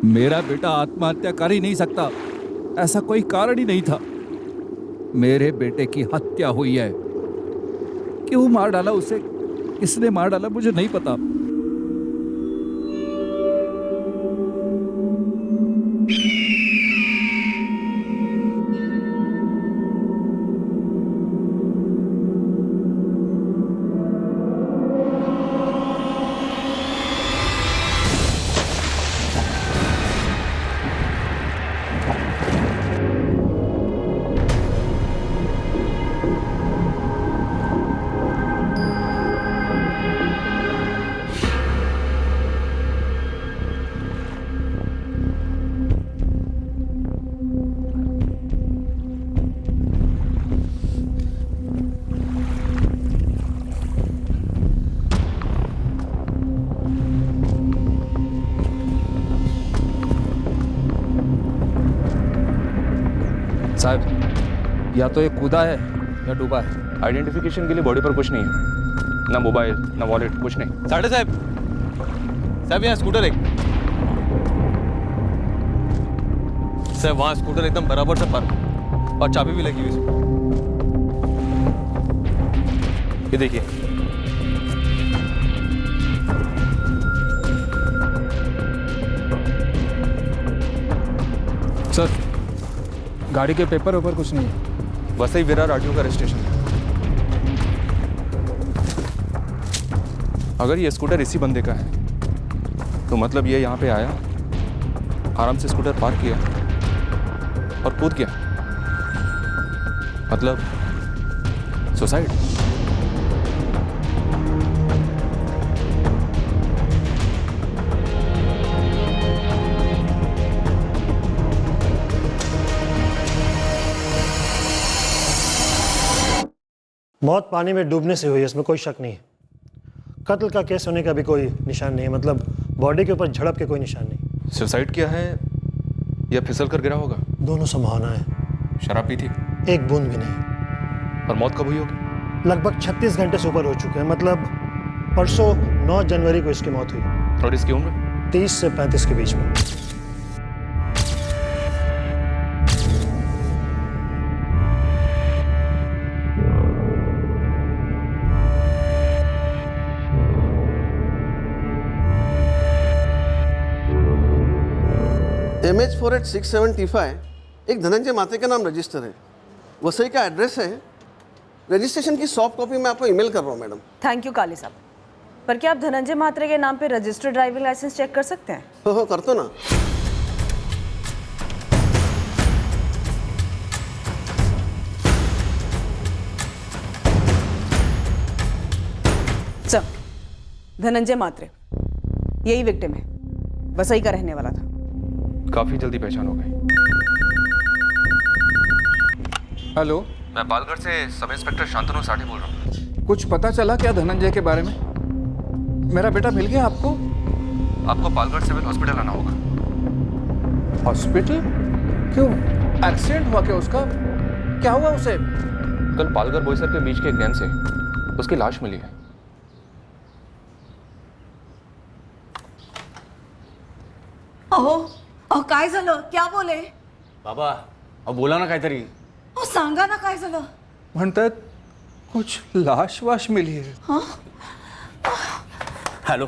मेरा बेटा आत्महत्या कर ही नहीं सकता, ऐसा कोई कारण ही नहीं था। मेरे बेटे की हत्या हुई है। क्यों मार डाला उसे, किसने मार डाला मुझे नहीं पता। साहब, या तो ये कूदा है या डूबा है। आइडेंटिफिकेशन के लिए बॉडी पर कुछ नहीं है, ना मोबाइल ना वॉलेट, कुछ नहीं। साढ़े साहब यहाँ स्कूटर एक साहब, वहाँ स्कूटर एकदम बराबर से पार्क और चाबी भी लगी हुई इसमें। ये देखिए, सर गाड़ी के पेपर ऊपर कुछ नहीं है। वसई विरार आरटीओ का रजिस्ट्रेशन। अगर ये स्कूटर इसी बंदे का है तो मतलब ये यहाँ पे आया, आराम से स्कूटर पार्क किया और कूद गया, मतलब सुसाइड। मौत पानी में डूबने से हुई है, इसमें कोई शक नहीं है। कत्ल का केस होने का भी कोई निशान नहीं है, मतलब बॉडी के ऊपर झड़प के कोई निशान नहीं। सुसाइड किया है या फिसल कर गिरा होगा? दोनों संभावना है। शराब पी थी? एक बूंद भी नहीं। और मौत कब हुई होगी? लगभग 36 घंटे से ऊपर हो चुके हैं, मतलब परसों 9 जनवरी को इसकी मौत हुई। और इसकी उम्र? 30 से 35 के बीच में। MH48675 एक धनंजय मात्रे के नाम रजिस्टर है, वसई का एड्रेस है। रजिस्ट्रेशन की सॉफ्ट कॉपी मैं आपको ईमेल कर रहा हूँ मैडम। थैंक यू काली साहब, पर क्या आप धनंजय मात्रे के नाम पे रजिस्टर्ड ड्राइविंग लाइसेंस चेक कर सकते हैं? हो कर दो ना। सर, धनंजय मात्रे यही विक्टिम है, वसई का रहने वाला था। काफी जल्दी पहचान हो गई। हेलो, मैं पालगढ़ से सब इंस्पेक्टर शांतनु साठे बोल रहा हूँ। कुछ पता चला क्या धनंजय के बारे में? मेरा बेटा मिल गया आपको? आपको पालगढ़ सिविल हॉस्पिटल आना होगा। हॉस्पिटल? क्यों, एक्सीडेंट हुआ क्या उसका? क्या हुआ उसे? कल पालगढ़ बोईसर के बीच के एक डैम से उसकी लाश मिली है। अहो काय झालं? क्या बोले? बाबा अब बोला ना काहीतरी। अहो सांगा ना काय झालं? म्हणतात कुछ लाश वाश मिली है। हॅलो,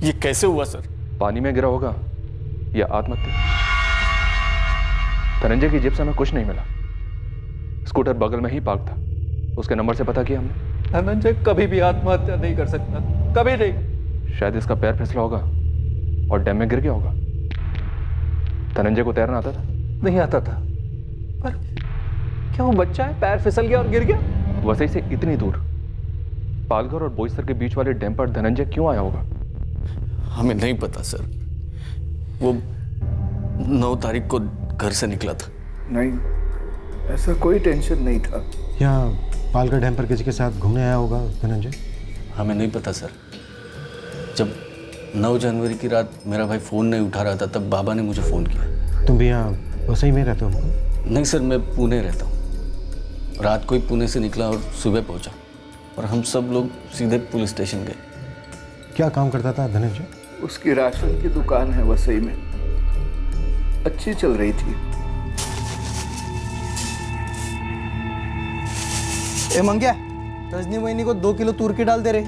ये कैसे हुआ सर? पानी में गिरा होगा या आत्महत्या। धनंजय की जेब से हमें कुछ नहीं मिला। स्कूटर बगल में ही पार्क था, उसके नंबर से पता किया हमने। धनंजय कभी भी आत्महत्या नहीं कर सकता, कभी नहीं। शायद इसका पैर फिसला होगा और डैम में गिर गया होगा। धनंजय को तैरना आता था? नहीं आता था, पर क्या वो बच्चा है, पैर फिसल गया और गिर गया? वसई से इतनी दूर पालघर और बोईसर के बीच वाले डैम पर धनंजय क्यों आया होगा? हमें नहीं पता सर। वो 9 तारीख को घर से निकला था। नहीं, ऐसा कोई टेंशन नहीं था। यहाँ पालगढ़ डैम पर किसी के साथ घूमने आया होगा धनंजय? हमें नहीं पता सर। जब 9 जनवरी की रात मेरा भाई फ़ोन नहीं उठा रहा था तब बाबा ने मुझे फ़ोन किया। तुम भी यहाँ वसई में रहते हो? नहीं सर, मैं पुणे रहता हूँ। रात को ही पुणे से निकला और सुबह पहुँचा और हम सब लोग सीधे पुलिस स्टेशन गए। क्या काम करता था धनंजय? उसकी राशन की दुकान है वसई में, अच्छी चल रही थी। ए मंग्या, रजनी मोहिनी को 2 किलो तूर की डाल दे रहे।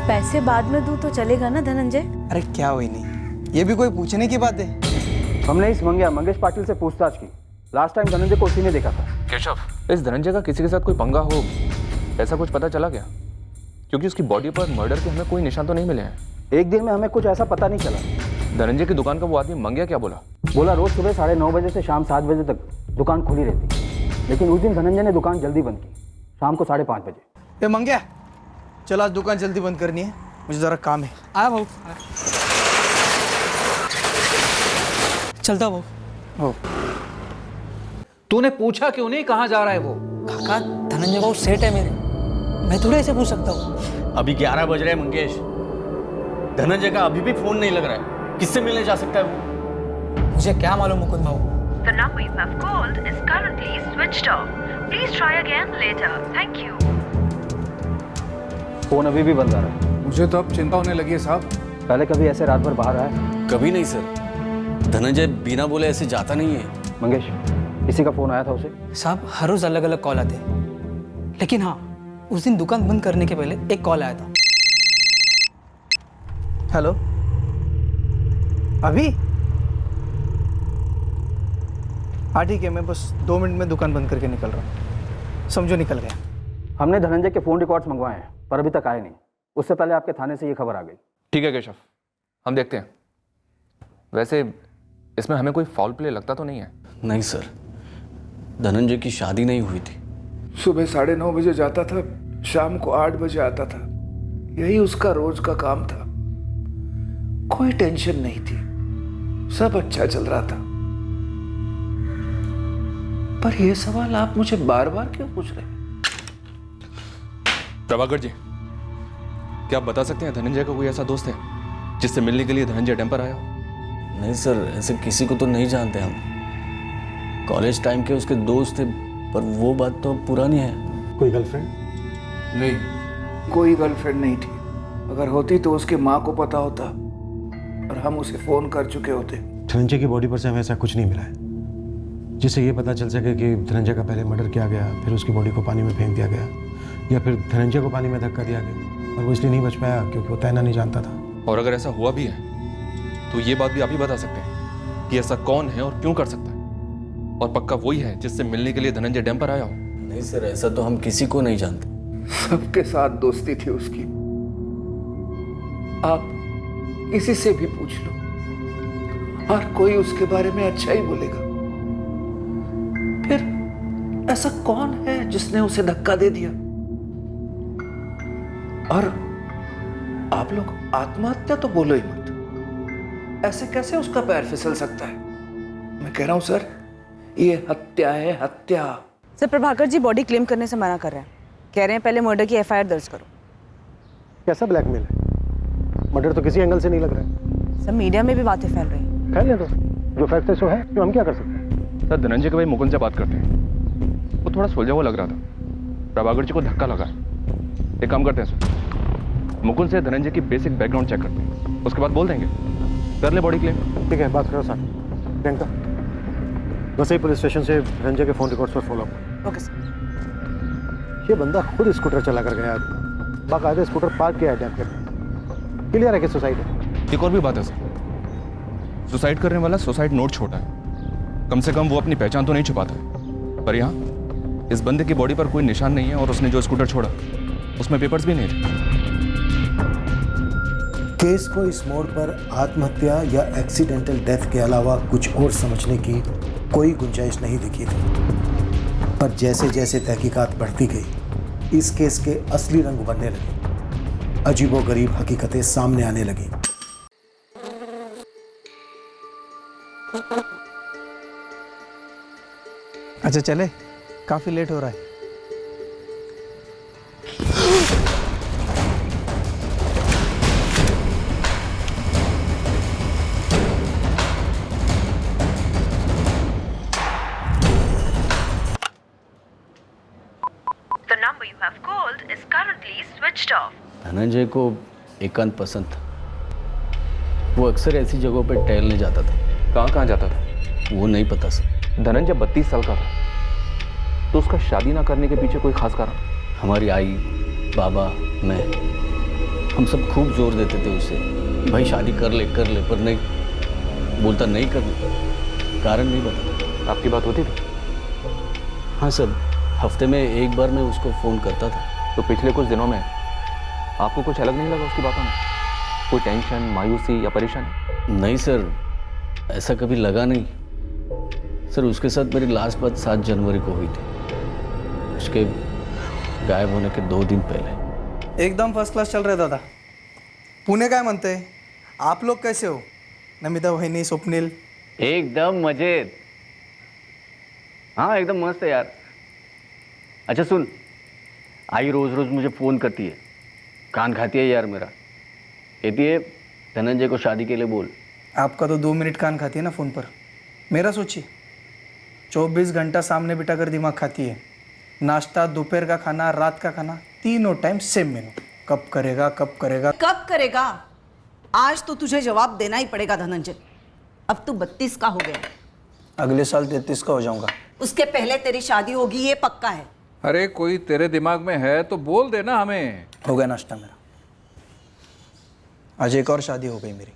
पैसे बाद में दूं तो चलेगा ना धनंजय? अरे क्या हुई नहीं, ये भी कोई पूछने की बात है। हमने इस मंगेश पाटिल से पूछताछ की। लास्ट टाइम धनंजय को उसी ने देखा था। केशव, इस धनंजय का किसी के साथ कोई पंगा हो, ऐसा कुछ पता चला क्या? क्योंकि उसकी बॉडी पर मर्डर के हमें कोई निशान तो नहीं मिले हैं। एक दिन में हमें कुछ ऐसा पता नहीं चला। धनंजय की दुकान का वो आदमी मंगिया क्या बोला? बोला रोज सुबह 9:30 बजे से शाम 7 बजे तक दुकान खुली रहती, लेकिन उस दिन धनंजय ने दुकान जल्दी बंद की, शाम को 5:30 बजे। ए मंग्या, चल आज दुकान जल्दी बंद करनी है, मुझे जरा काम है। आया भाऊ, चलता भाऊ। हो, तूने पूछा क्यों नहीं कहाँ जा रहा है वो? काका, धनंजय भाऊ सेठ है मेरे, मैं थोड़े ऐसे पूछ सकता हूँ। अभी 11 बज रहे हैं मंगेश, धनंजय का अभी भी फोन नहीं लग रहा है। किससे मिलने जा सकता है वो? मुझे क्या मालूम मुकुंद भाऊ। The number you have called is currently switched off. Please try again later. Thank you. Phone अभी भी बंद आ रहा है। मुझे तो अब चिंता होने लगी है साहब। पहले कभी ऐसे रात भर बाहर आया? कभी नहीं सर, धनंजय बिना बोले ऐसे जाता नहीं है। मंगेश, किसी का फोन आया था उसे? साहब हर रोज अलग अलग कॉल आते हैं, लेकिन हाँ उस दिन दुकान बंद करने के पहले एक कॉल आया था। हेलो, अभी? हाँ ठीक है, मैं बस 2 मिनट में दुकान बंद करके निकल रहा हूँ। समझो निकल गया। हमने धनंजय के फोन रिकॉर्ड्स मंगवाए हैं, पर अभी तक आए नहीं। उससे पहले आपके थाने से ये खबर आ गई। ठीक है केशव, हम देखते हैं। वैसे इसमें हमें कोई फाउल प्ले लगता तो नहीं है? नहीं सर, धनंजय की शादी नहीं हुई थी। सुबह 9:30 बजे जाता था, शाम को 8 बजे आता था। यही उसका रोज का काम था। कोई टेंशन नहीं थी, सब अच्छा चल रहा था। पर यह सवाल आप मुझे बार बार क्यों पूछ रहे हैं? प्रभाकर जी, क्या आप बता सकते हैं धनंजय का कोई ऐसा दोस्त है जिससे मिलने के लिए धनंजय डैम पर आया हो? नहीं सर, ऐसे किसी को तो नहीं जानते हम। कॉलेज टाइम के उसके दोस्त थे, पर वो बात तो पुरानी है। कोई गर्लफ्रेंड? नहीं, कोई गर्लफ्रेंड नहीं थी। अगर होती तो उसके माँ को पता होता और हम उसे फोन कर चुके होते। धनंजय की बॉडी पर से हमें ऐसा कुछ नहीं मिला है जिससे ये पता चल सके कि धनंजय का पहले मर्डर किया गया, फिर उसकी बॉडी को पानी में फेंक दिया गया, या फिर धनंजय को पानी में धक्का दिया गया और वो इसलिए नहीं बच पाया क्योंकि वो तैरना नहीं जानता था। और अगर ऐसा हुआ भी है तो ये बात भी आप ही बता सकते हैं कि ऐसा कौन है और क्यों कर सकता है, और पक्का वही है जिससे मिलने के लिए धनंजय डैम पर आया हो? नहीं सर, ऐसा तो हम किसी को नहीं जानते। सबके साथ दोस्ती थी उसकी। आप किसी से भी पूछ लो, हर कोई उसके बारे में अच्छा ही बोलेगा। फिर ऐसा कौन है जिसने उसे धक्का दे दिया? और आप लोग आत्महत्या तो बोलो ही मत। ऐसे कैसे उसका पैर फिसल सकता है? मैं कह रहा हूं सर, ये हत्या है, हत्या। Sir Prabhakar ji body claim करने से मना कर रहे हैं, कह रहे हैं पहले मर्डर की FIR दर्ज करो। कैसा ब्लैकमेल है? मर्डर तो किसी एंगल से नहीं लग रहा है। सर मीडिया में भी बातें फैल रही हैं। फैलने दो, जो फैक्ट है सो है, तो हम क्या कर सकते हैं? सर धनंजय के भाई मुकुंद से बात करते हैं, वो थोड़ा सुलझा हुआ लग रहा था। प्रभाकर जी को धक्का लगा। एक काम करते हैं सर, मुकुंद से धनंजय की बेसिक बैकग्राउंड चेक करते हैं, उसके बाद बोल देंगे। कर ले बॉडी क्लेम। ठीक है, बात करो sir. Priyanka, Vasai police station से धनंजय के फोन रिकॉर्ड्स पर फॉलो अप। Okay sir. ये बंदा खुद स्कूटर चला कर गया, बाकायदा स्कूटर पार्क किया है डैम के पास। क्लियर है कि सुसाइड है? एक और भी बात है सर, सुसाइड करने वाला सुसाइड नोट छोटा है, कम से कम वो अपनी पहचान तो नहीं छुपाता है। पर यहाँ इस बंदे की बॉडी पर कोई निशान नहीं है और उसने जो स्कूटर छोड़ा उसमें पेपर्स भी नहीं थे। केस को इस मोड़ पर आत्महत्या या एक्सीडेंटल डेथ के अलावा कुछ और समझने की कोई गुंजाइश नहीं दिखी थी। पर जैसे जैसे तहकीकात बढ़ती गई, इस केस के असली रंग बनने लगे, अजीबोगरीब हकीकतें सामने आने लगी। अच्छा चले, काफ़ी लेट हो रहा है। The number you have called is currently switched off. Dhananjay को एकांत पसंद था। वो अक्सर ऐसी जगहों पर टहलने जाता था। कहाँ कहाँ जाता था? वो नहीं पता सर। धनंजय 32 साल का था, तो उसका शादी ना करने के पीछे कोई खास कारण? हमारी आई, बाबा, मैं, हम सब खूब जोर देते थे उसे, भाई शादी कर ले, पर नहीं, बोलता नहीं करने, कारण नहीं बताता। आपकी बात होती थी? हाँ सर, हफ्ते में एक बार मैं उसको फ़ोन करता था। तो पिछले कुछ दिनों में आपको कुछ अलग नहीं लगा उसकी बातों में? कोई टेंशन, मायूसी या परेशानी? नहीं सर, ऐसा कभी लगा नहीं सर। उसके साथ मेरी लास्ट बात 7 जनवरी को हुई थी, उसके गायब होने के 2 दिन पहले। एकदम फर्स्ट क्लास चल रहा दादा। पुणे काय म्हणते, आप लोग कैसे हो? नमिता वहिनी, स्वप्निल? एकदम मजेत। हाँ एकदम मस्त है यार। अच्छा सुन, आई रोज रोज मुझे फ़ोन करती है, कान खाती है यार मेरा। कहती है धनंजय को शादी के लिए बोल। आपका तो 2 मिनट कान खाती है ना फ़ोन पर, मेरा सोचिए 24 घंटा सामने बिठा कर दिमाग खाती है। नाश्ता, दोपहर का खाना, रात का खाना, तीनों टाइम सेम मेनू। कब करेगा, कब करेगा, कब करेगा? आज तो तुझे जवाब देना ही पड़ेगा धनंजय। अब तू 32 का हो गया, अगले साल 33 का हो जाऊंगा। उसके पहले तेरी शादी होगी, ये पक्का है। अरे कोई तेरे दिमाग में है तो बोल देना हमें। हो गया नाश्ता मेरा। आज एक और शादी हो गई मेरी।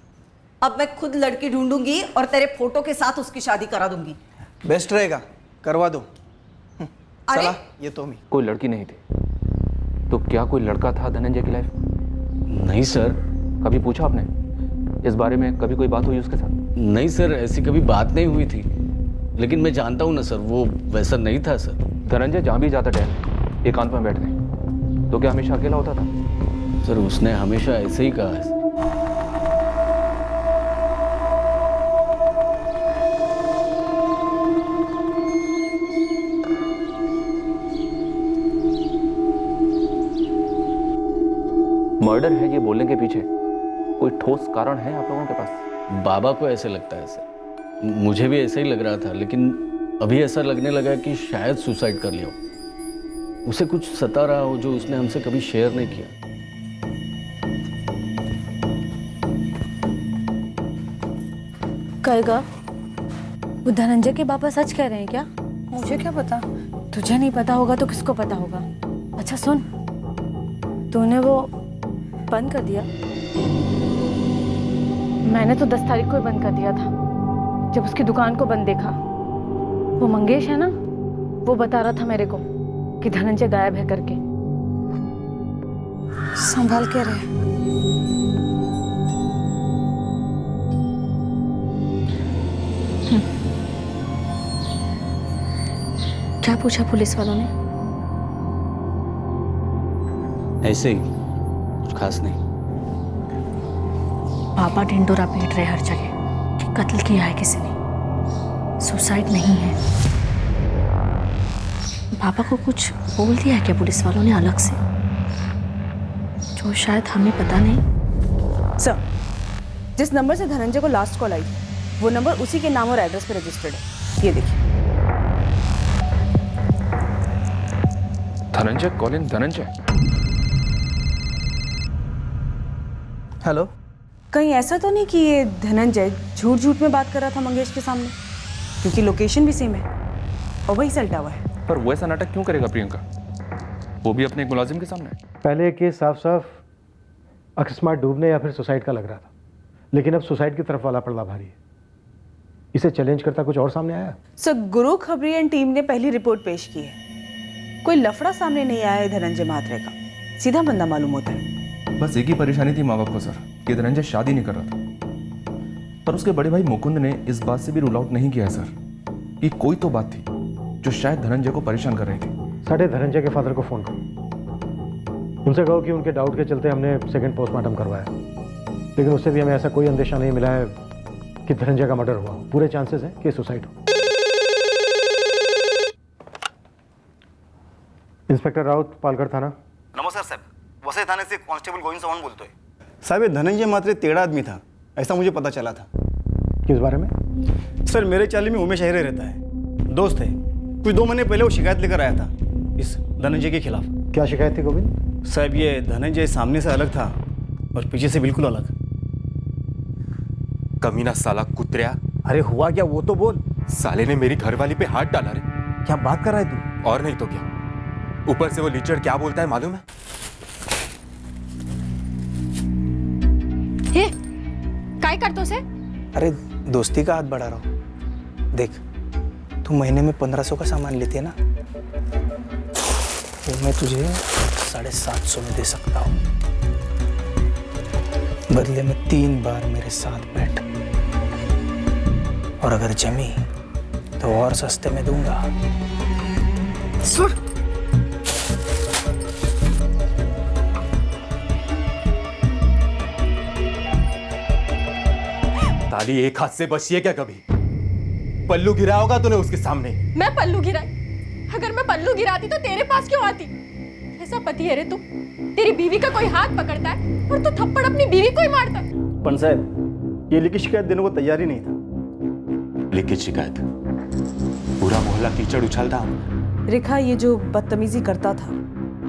अब मैं खुद लड़की ढूंढूंगी और तेरे फोटो के साथ उसकी शादी करा दूंगी। बेस्ट रहेगा, करवा दो। अरे चला, ये तो मैं। कोई लड़की नहीं थी, तो क्या कोई लड़का था धनंजय की लाइफ? नहीं सर। कभी पूछा आपने इस बारे में? कभी कोई बात हुई उसके साथ? नहीं सर, ऐसी कभी बात नहीं हुई थी, लेकिन मैं जानता हूँ ना सर, वो वैसा नहीं था सर। धनंजय जहाँ भी जाता टहल एकांत में बैठने, तो क्या हमेशा अकेला होता था? सर उसने हमेशा ऐसे ही कहा है। मर्डर है ये बोलने के पीछे कोई ठोस कारण है आप लोगों के पास? बाबा को ऐसे लगता है सर, मुझे भी ऐसा ही लग रहा था, लेकिन अभी ऐसा लगने लगा कि शायद सुसाइड कर लिया हो। उसे कुछ सता रहा हो जो उसने हमसे कभी शेयर नहीं किया। कहेगा वो धनंजय के पापा सच कह रहे हैं क्या? मुझे क्या पता? तुझे नहीं पता होगा तो किसको पता होगा? अच्छा सुन, तूने वो बंद कर दिया? मैंने तो 10 तारीख को ही बंद कर दिया था, जब उसकी दुकान को बंद देखा। वो मंगेश है ना, वो बता रहा था मेरे को कि धनंजय गायब है करके। संभाल के रहे। क्या पूछा पुलिस वालों ने? ऐसे ही, कुछ खास नहीं। पापा ढिंडोरा पीट रहे हर जगह कि कत्ल किया है किसी ने, सुसाइड नहीं है। पापा को कुछ बोल दिया है क्या पुलिस वालों ने अलग से, जो शायद हमें पता नहीं? सर, जिस नंबर से धनंजय को लास्ट कॉल आई वो नंबर उसी के नाम और एड्रेस पे रजिस्टर्ड है। ये देखिए। धनंजय कॉलिंग धनंजय। हेलो। कहीं ऐसा तो नहीं कि ये धनंजय झूठ झूठ में बात कर रहा था मंगेश के सामने? क्योंकि लोकेशन भी सेम है और वही सलटा हुआ है। पर वो ऐसा नाटक क्यों करेगा प्रियंका? वो भी अपने एक मुलाजिम के सामने। पहले एक केस साफ साफ अकस्मात डूबने या फिर सुसाइड का लग रहा था, लेकिन अब सुसाइड की तरफ वाला पड़ला भारी है। इसे चैलेंज करता कुछ और सामने आया? सर, गुरु खबरी एंड टीम ने पहली रिपोर्ट पेश की है। कोई लफड़ा सामने नहीं आया है धनंजय महात्रे का, सीधा बंदा मालूम होता है। बस एक ही परेशानी थी माँ बाप को सर, कि धनंजय शादी नहीं कर रहा था। पर उसके बड़े भाई मुकुंद ने इस बात से भी रूल आउट नहीं किया है सर कि कोई तो बात थी जो शायद धनंजय को परेशान कर रही थी। साढ़े धनंजय के फादर को फोन करो, उनसे कहो कि उनके डाउट के चलते हमने सेकंड पोस्टमार्टम करवाया, लेकिन उससे भी हमें ऐसा कोई अंदेशा नहीं मिला है कि धनंजय का मर्डर हुआ हो। पूरे चांसेस हैं कि सुसाइड हो। इंस्पेक्टर राउत, पालघर थाना। नमस्कार साहब, वसई थाने से कांस्टेबल गोविंद चौहान बोलते हैं। साहब, ये धनंजय मात्रे टेढ़ा आदमी था, ऐसा मुझे पता चला था। किस बारे में? सर, मेरे चाली में उमेश अहिरे रहता है, दोस्त है। कुछ 2 महीने पहले वो शिकायत लेकर आया था इस धनंजय के खिलाफ। क्या शिकायत थी गोविंद? साहब, ये धनंजय सामने से अलग था और पीछे से बिल्कुल अलग। कमीना साला कुत्रिया। अरे हुआ क्या वो तो बोल। साले ने मेरी घरवाली पे हाथ डाला रे। क्या बात कर रहा है तू? और नहीं तो क्या, ऊपर से वो लीचड़ क्या बोलता है मालूम है? हे, काय करतो से? अरे दोस्ती का हाथ बढ़ा रहा हूँ। देख, तू महीने में 1500 का सामान लेती है ना, वो मैं तुझे 750 में दे सकता हूँ। बदले में 3 बार मेरे साथ बैठ, और अगर जमी तो और सस्ते में दूंगा। सुन, ताली एक हाथ से बची है क्या कभी? पल्लू गिरा होगा तूने उसके सामने। मैं पल्लू गिराई? अगर मैं पल्लू गिराती तो तेरे पास क्यों आती? ऐसा पति है रे तू? तेरी बीवी का कोई हाथ पकड़ता है और तू थप्पड़ अपनी बीवी को ही मारता है। पंत साहब, ये लिखित शिकायत देने को तैयार ही नहीं था। लिखित शिकायत? पूरा मोहल्ला कीचड़ उछलता। रेखा, ये जो बदतमीजी करता था,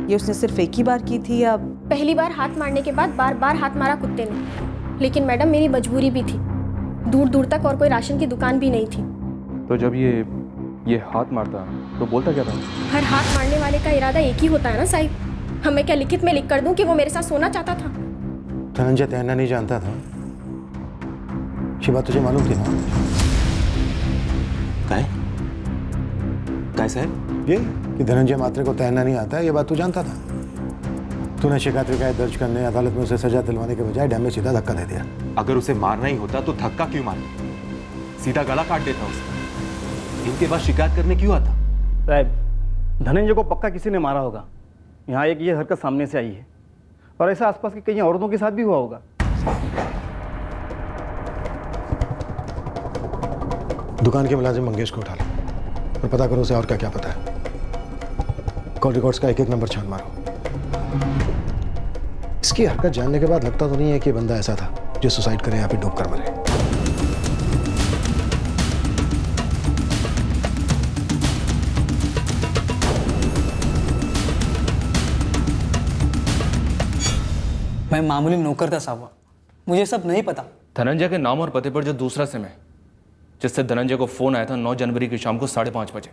ये उसने सिर्फ एक ही बार की थी या? पहली बार हाथ मारने के बाद बार बार हाथ मारा कुत्ते ने। लेकिन मैडम, मेरी मजबूरी भी थी। दूर दूर तक और कोई राशन की दुकान भी नहीं थी। तो जब ये हाथ मारता तो बोलता क्या था? हर हाथ मारने वाले का इरादा एक ही होता है ना साहिब। हमें क्या लिखित में लिख कर दूं कि वो मेरे साथ सोना चाहता था? धनंजय तैरना नहीं जानता था, ये बात तुझे मालूम थी ना? काय साहब? ये कि धनंजय मात्रे को तैरना नहीं आता है, ये बात तू जानता था। तूने शिकायत दर्ज करने, अदालत में उसे सजा दिलवाने के बजाय डैम में सीधा धक्का दे दिया। अगर उसे मारना ही होता तो धक्का क्यों मारना? सीधा गला काट देता उसका। इनके बाद शिकायत करने क्यों आता? साहब, धनंजय को पक्का किसी ने मारा होगा। यहाँ एक ये हरकत सामने से आई है, और ऐसा आसपास की कई औरतों के साथ भी हुआ होगा। दुकान के मुलाजिम मंगेश को उठा लो और पता करो उसे और क्या क्या पता है। कॉल रिकॉर्ड्स का एक नंबर छान मारो। इसकी हरकत जानने के बाद लगता तो नहीं है कि बंदा ऐसा था जो सुसाइड करे या फिर डूब कर मरे। मैं मामूली नौकर था साहब, मुझे सब नहीं पता। धनंजय के नाम और पते पर जो दूसरा सिम है, जिससे धनंजय को फोन आया था 9 जनवरी की शाम को 5:30 बजे,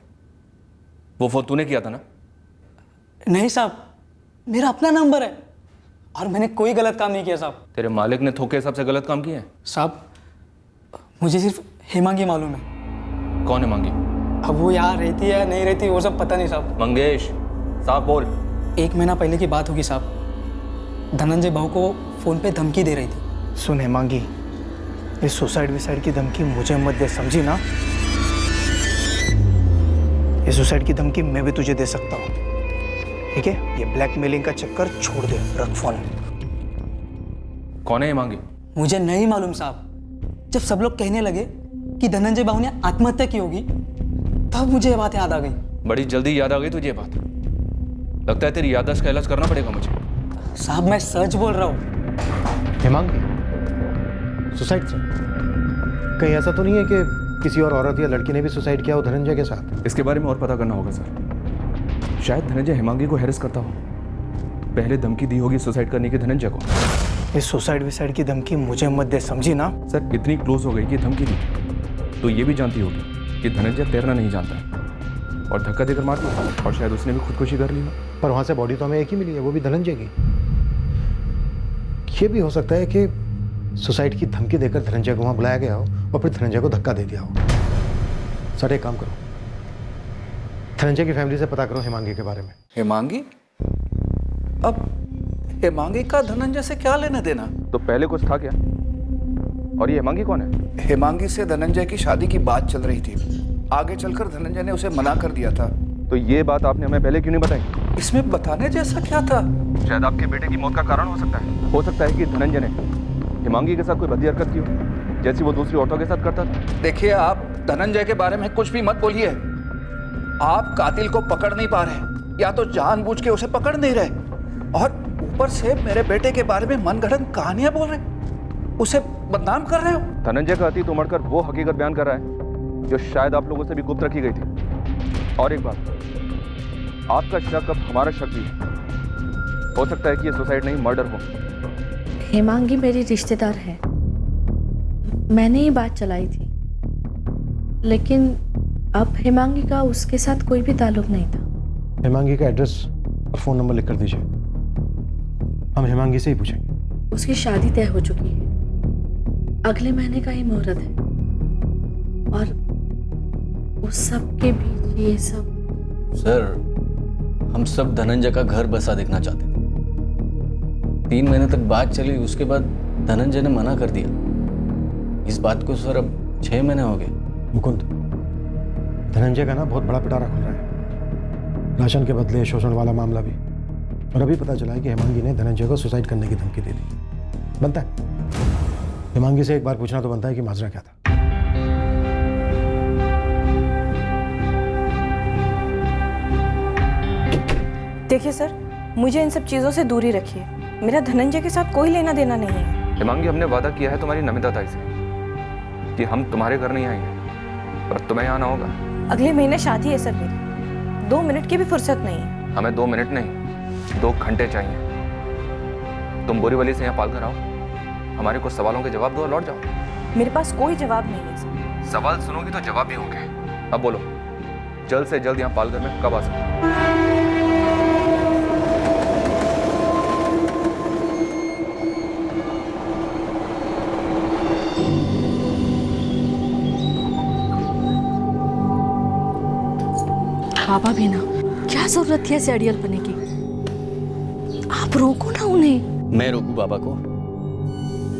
वो फोन तूने किया था ना? नहीं साहब, मेरा अपना नंबर है और मैंने कोई गलत काम नहीं किया साहब। तेरे मालिक ने थोके हिसाब से गलत काम किए हैं? साहब, मुझे सिर्फ हेमांगी मालूम है। कौन है मांगी? अब वो यहाँ रहती है या नहीं रहती वो सब पता नहीं साहब। मंगेश, साफ बोल। 1 महीना पहले की बात होगी साहब। धनंजय बहू को फोन पे धमकी दे रही थी। सुन हेमांगी, ये सुसाइड की धमकी मुझे मत दे, समझी ना? ये सुसाइड की धमकी मैं भी तुझे दे सकता हूँ, ठीक है? ये ब्लैकमेलिंग का चक्कर छोड़ दे, रख फोन। कौन है ये मांगी? मुझे नहीं मालूम साहब। जब सब लोग कहने लगे कि धनंजय बाबू ने आत्महत्या की होगी, तब मुझे ये बात याद आ गई। बड़ी जल्दी याद आ गई तुझे ये बात? लगता है तेरी याददाश्त का इलाज करना पड़ेगा मुझे। साहब, मैं सच बोल रहा हूँ। हेमांगी सुसाइड से? कहीं ऐसा तो नहीं है कि किसी और औरत या लड़की ने भी सुसाइड किया हो धनंजय के साथ? इसके बारे में और पता करना होगा सर। शायद धनंजय हेमांगी को हैरेस करता हो, तो पहले धमकी दी होगी सुसाइड करने की धनंजय को। ये सुसाइड की धमकी मुझे मत दे, समझी ना? सर, इतनी क्लोज हो गई कि धमकी दी, तो ये भी जानती होगी कि धनंजय तैरना नहीं जानता है और धक्का देकर मार दिया, और शायद उसने भी खुदकुशी कर ली हो। पर वहां से बॉडी तो हमें एक ही मिली है, वो भी धनंजय की। ये भी हो सकता है कि सुसाइड की धमकी देकर धनंजय को वहां बुलाया गया हो और फिर धनंजय को धक्का दे दिया हो। सर, एक काम करो, धनंजय की फैमिली से पता करो हेमांगी के बारे में। हेमांगी? अब हेमांगी का धनंजय से क्या लेना देना? तो पहले कुछ था क्या? और ये हेमांगी कौन है? हेमांगी से धनंजय की शादी की बात चल रही थी। आगे चलकर धनंजय ने उसे मना कर दिया था। तो ये बात आपने हमें पहले क्यों नहीं बताई? इसमें बताने जैसा क्या था? शायद आपके बेटे की मौत का कारण हो सकता है। हो सकता है कि धनंजय ने हेमांगी के साथ कोई भद्दी हरकत की हो। जैसी वो दूसरी औरतों के साथ करता था? देखिए, आप धनंजय के बारे में कुछ भी मत बोलिए। आप कातिल को पकड़ नहीं पा रहे, या तो जानबूझ के उसे पकड़ नहीं रहे, और ऊपर से मेरे बेटे के बारे में मनगढ़ंत कहानियां बोल रहे, उसे बदनाम कर रहे हो। धनंजय का अतीत उमड़कर वो हकीकत बयान कर रहा है जो शायद आप लोगों से भी गुप्त रखी गई थी। और एक बात, आपका शक अब हमारा शक भी है। हो सकता है कि ये सुसाइड नहीं मर्डर हो। हेमांगी मेरी रिश्तेदार है, मैंने ही बात चलाई थी, लेकिन अब हेमांगी का उसके साथ कोई भी ताल्लुक नहीं था। हेमांगी का एड्रेस और फ़ोन नंबर लिख कर दीजिए, हम हेमांगी से ही पूछेंगे। उसकी शादी तय हो चुकी है, अगले महीने का ही मुहूर्त है, और उस सब के बीच ये सब। सर, हम सब धनंजय का घर बसा देखना चाहते थे। 3 महीने तक बात चली, उसके बाद धनंजय ने मना कर दिया। इस बात को सर अब 6 महीने हो गए। मुकुंद, धनंजय का ना बहुत बड़ा पिटारा खुल रहा है, राशन के बदले शोषण वाला मामला भी। और अभी पता चला है कि हेमांगी ने धनंजय को सुसाइड करने की धमकी दे दी। बनता है हेमांगी से एक बार पूछना तो बनता है कि माजरा क्या था। देखिए सर, मुझे इन सब चीज़ों से दूरी रखिए। मेरा धनंजय के साथ कोई लेना देना नहीं है। हेमांगी, हमने वादा किया है तुम्हारी नमिता ताई से कि हम तुम्हारे घर नहीं आएंगे, पर तुम्हें आना होगा। अगले महीने शादी है सर मेरी, 2 मिनट की भी फुर्सत नहीं है। हमें 2 मिनट नहीं, 2 घंटे चाहिए। तुम बोरीवली से यहाँ पाल कर आओ, हमारे कुछ सवालों के जवाब दो और लौट जाओ। मेरे पास कोई जवाब नहीं है सर। सवाल सुनोगी तो जवाब भी होंगे। अब बोलो, जल्द से जल्द यहाँ पालघर में कब आ सकते हो? बाबा भी ना, क्या जरूरत थी ऐसे अड़ियल बनने की? आप रोको ना उन्हें। मैं रोकूं बाबा को?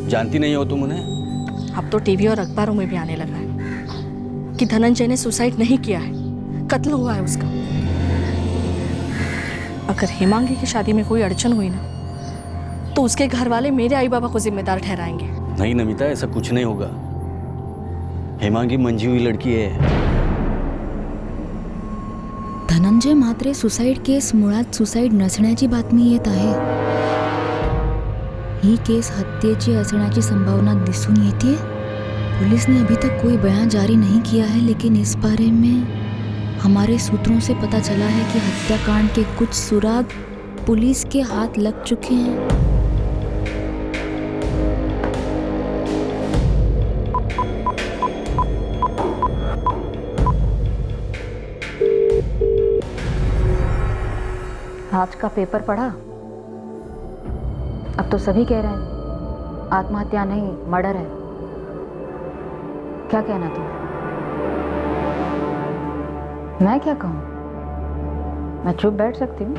जानती नहीं हो तुम उन्हें? अब तो टीवी और अखबारों में भी आने लगा है कि धनंजय ने सुसाइड नहीं किया है, कत्ल हुआ है उसका। अगर हेमांगी की शादी में कोई अड़चन हुई ना, तो उसके घर वाले मेरे आई बाबा को जिम्मेदार ठहराएंगे। नहीं नमिता, ऐसा कुछ नहीं होगा। हेमांगी मंजी हुई लड़की है। धनंजय म्हात्रे सुसाईड केस मुळात सुसाईड नसण्याची बातमी येत आहे। ही केस हत्येची असण्याची संभावना दिसून येते। पुलिस ने अभी तक कोई बयान जारी नहीं किया है, लेकिन इस बारे में हमारे सूत्रों से पता चला है कि हत्याकांड के कुछ सुराग पुलिस के हाथ लग चुके हैं। आज का पेपर पढ़ा? अब तो सभी कह रहे हैं आत्महत्या नहीं मर्डर है। क्या कहना तुम? मैं क्या कहूँ? मैं चुप बैठ सकती हूँ,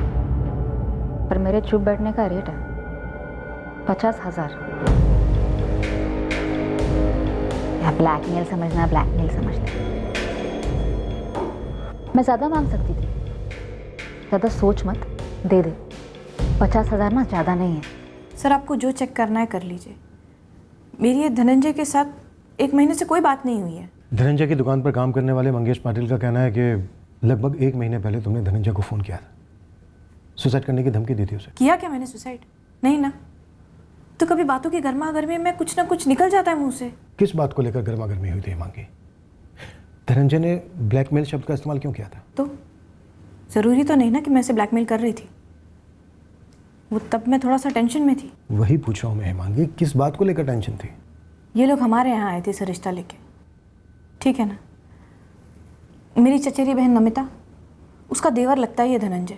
पर मेरे चुप बैठने का रेट है 50,000। या ब्लैकमेल समझना, ब्लैकमेल समझना। मैं ज़्यादा मांग सकती थी, ज़्यादा सोच मत, दे दे। 50,000 ना ज़्यादा नहीं है। सर, आपको जो चेक करना है कर लीजिए। मेरी ये धनंजय के साथ 1 महीने से कोई बात नहीं हुई है। धनंजय की दुकान पर काम करने वाले मंगेश पाटिल का कहना है कि लगभग 1 महीने पहले तुमने धनंजय को फ़ोन किया था, सुसाइड करने की धमकी दी थी उसे। किया क्या मैंने सुसाइड? नहीं ना। तो कभी बातों की गर्मा गर्मी में कुछ ना कुछ निकल जाता है मुंह से। किस बात को लेकर गर्मा गर्मी हुई थी मांगी? धनंजय ने ब्लैकमेल शब्द का इस्तेमाल क्यों किया था? तो ज़रूरी तो नहीं ना कि मैं इसे ब्लैकमेल कर रही थी। वो तब मैं थोड़ा सा टेंशन में थी। वही पूछ रहा हूँ मैं हेमांगी, किस बात को लेकर टेंशन थी? ये लोग हमारे यहाँ आए थे इसे रिश्ता लेके, ठीक है ना। मेरी चचेरी बहन नमिता, उसका देवर लगता है ये धनंजय।